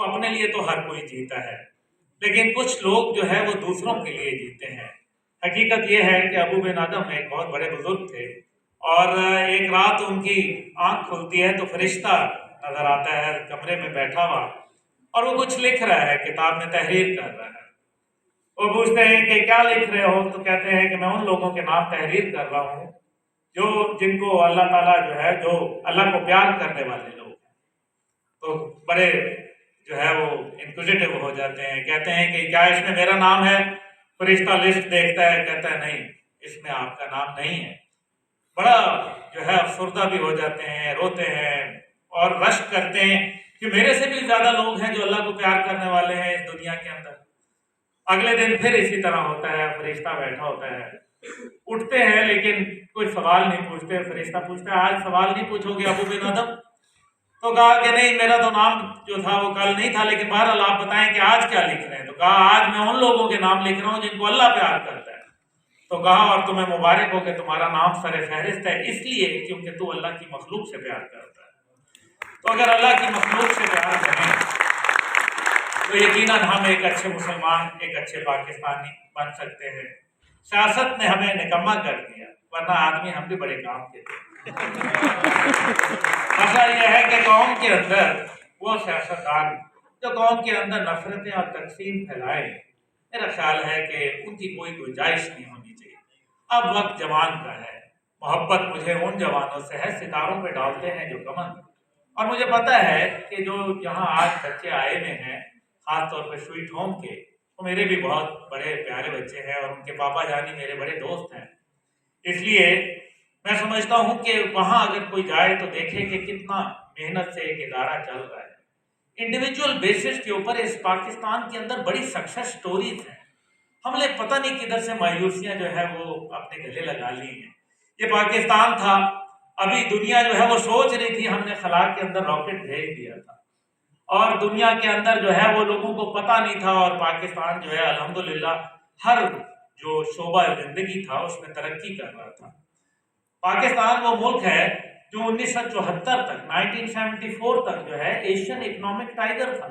تو اپنے لیے تو ہر کوئی جیتا ہے، لیکن کچھ لوگ جو ہے وہ دوسروں کے لیے جیتے ہیں۔ حقیقت یہ ہے کہ ابو بن آدم ایک بہت بڑے بزرگ تھے، اور ایک رات ان کی آنکھ کھلتی ہے تو فرشتہ نظر آتا ہے کمرے میں بیٹھا ہوا، اور وہ کچھ لکھ رہا ہے، کتاب میں تحریر کر رہا ہے۔ وہ پوچھتے ہیں کہ کیا لکھ رہے ہو؟ تو کہتے ہیں کہ میں ان لوگوں کے نام تحریر کر رہا ہوں جن کو اللہ تعالیٰ جو ہے، جو اللہ کو پیار کرنے والے لوگ ہیں۔ تو بڑے جو ہے وہ انکوزیٹو ہو جاتے ہیں، کہتے ہیں کہ کیا اس میں میرا نام ہے؟ فرشتہ لسٹ دیکھتا ہے، کہتا ہے نہیں، اس میں آپ کا نام نہیں ہے۔ بڑا جو ہے افسردہ بھی ہو جاتے ہیں، روتے ہیں اور رشک کرتے ہیں کہ میرے سے بھی زیادہ لوگ ہیں جو اللہ کو پیار کرنے والے ہیں اس دنیا کے اندر۔ اگلے دن پھر اسی طرح ہوتا ہے، فرشتہ بیٹھا ہوتا ہے، اٹھتے ہیں لیکن کوئی سوال نہیں پوچھتے۔ فرشتہ پوچھتا ہے آج سوال نہیں پوچھو گے ابو بن آدم؟ تو کہا کہ نہیں، میرا تو نام جو تھا وہ کل نہیں تھا، لیکن بہرحال آپ بتائیں کہ آج کیا لکھ رہے ہیں؟ تو کہا آج میں ان لوگوں کے نام لکھ رہا ہوں جن کو اللہ پیار کرتا ہے۔ تو کہا اور تمہیں مبارک ہو کہ تمہارا نام سر فہرست ہے، اس لیے کیونکہ تو اللہ کی مخلوق سے پیار کرتا ہے۔ تو اگر اللہ کی مخلوق سے پیار کریں تو یقیناً ہم ایک اچھے مسلمان، ایک اچھے پاکستانی بن سکتے ہیں۔ سیاست نے ہمیں نکما کر دیا، ورنہ آدمی ہم بھی بڑے کام کے تھے۔ مسئلہ یہ ہے کہ قوم کے اندر وہ سیاستدان جو قوم کے اندر نفرتیں اور تقسیم پھیلائے، میرا خیال ہے کہ ان کی کوئی گنجائش نہیں ہونی چاہیے۔ اب وقت جوان کا ہے، محبت مجھے ان جوانوں سے ہے ستاروں پہ ڈالتے ہیں جو کمن، اور مجھے پتہ ہے کہ جو یہاں آج بچے آئے ہوئے ہیں خاص طور پہ سویٹ ہوم کے، وہ میرے بھی بہت بڑے پیارے بچے ہیں اور ان کے پاپا جانی میرے بڑے دوست ہیں۔ اس لیے میں سمجھتا ہوں کہ وہاں اگر کوئی جائے تو دیکھے کہ کتنا محنت سے ایک ادارہ چل رہا ہے۔ انڈیویجول بیسس کے اوپر اس پاکستان کے اندر بڑی سکسیس سٹوریز ہیں۔ ہم نے پتہ نہیں کدھر سے مایوسیاں جو ہے وہ اپنے گلے لگا لی ہیں۔ یہ پاکستان تھا، ابھی دنیا جو ہے وہ سوچ رہی تھی، ہم نے خلا کے اندر راکٹ بھیج دیا تھا، اور دنیا کے اندر جو ہے وہ لوگوں کو پتہ نہیں تھا، اور پاکستان جو ہے الحمدللہ ہر جو شعبہ زندگی تھا اس میں ترقی کر رہا تھا۔ پاکستان وہ ملک ہے جو 1974 تک 1974 تک جو ہے ایشین اکنامک ٹائگر تھا۔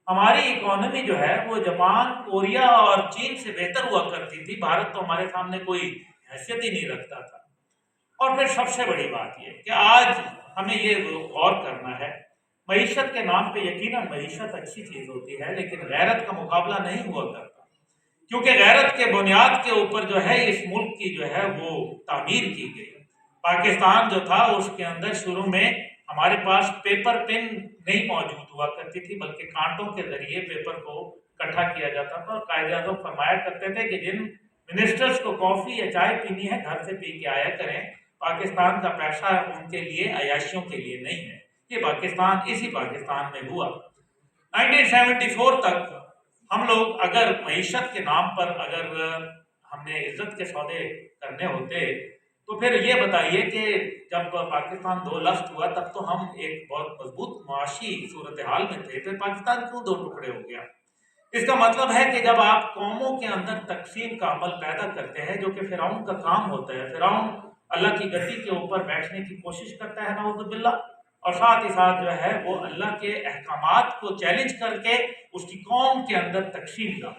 ہماری اکانومی جو ہے وہ جاپان، کوریا اور چین سے بہتر ہوا کرتی تھی، بھارت تو ہمارے سامنے کوئی حیثیت ہی نہیں رکھتا تھا۔ اور پھر سب سے بڑی بات یہ کہ آج ہمیں یہ غور کرنا ہے، معیشت کے نام پہ یقیناً معیشت اچھی چیز ہوتی ہے، لیکن غیرت کا مقابلہ نہیں ہوا کرتا، کیونکہ غیرت کے بنیاد کے اوپر جو ہے اس ملک کی جو ہے وہ تعمیر کی گئی۔ پاکستان جو تھا اس کے اندر شروع میں ہمارے پاس پیپر پن نہیں موجود ہوا کرتی تھی، بلکہ کانٹوں کے ذریعے پیپر کو اکٹھا کیا جاتا تھا، اور قائد اعظم فرمایا کرتے تھے کہ جن منسٹرز کو کافی یا چائے پینی ہے گھر سے پی کے آیا کریں، پاکستان کا پیسہ ان کے لیے عیاشیوں کے لیے نہیں ہے۔ یہ پاکستان اسی پاکستان میں ہوا۔ 1974 تک ہم لوگ اگر معیشت کے نام پر اگر ہم نے عزت کے سودے کرنے ہوتے تو پھر یہ بتائیے کہ جب پاکستان دو لفظ ہوا تب تو ہم ایک بہت مضبوط معاشی صورتحال میں تھے، پھر پاکستان کیوں دو ٹکڑے ہو گیا؟ اس کا مطلب ہے کہ جب آپ قوموں کے اندر تقسیم کا عمل پیدا کرتے ہیں، جو کہ فرعون کا کام ہوتا ہے، فرعون اللہ کی گدی کے اوپر بیٹھنے کی کوشش کرتا ہے نعوذ باللہ، اور ساتھ ہی ساتھ جو ہے وہ اللہ کے احکامات کو چیلنج کر کے اس کی قوم کے اندر تقسیم کا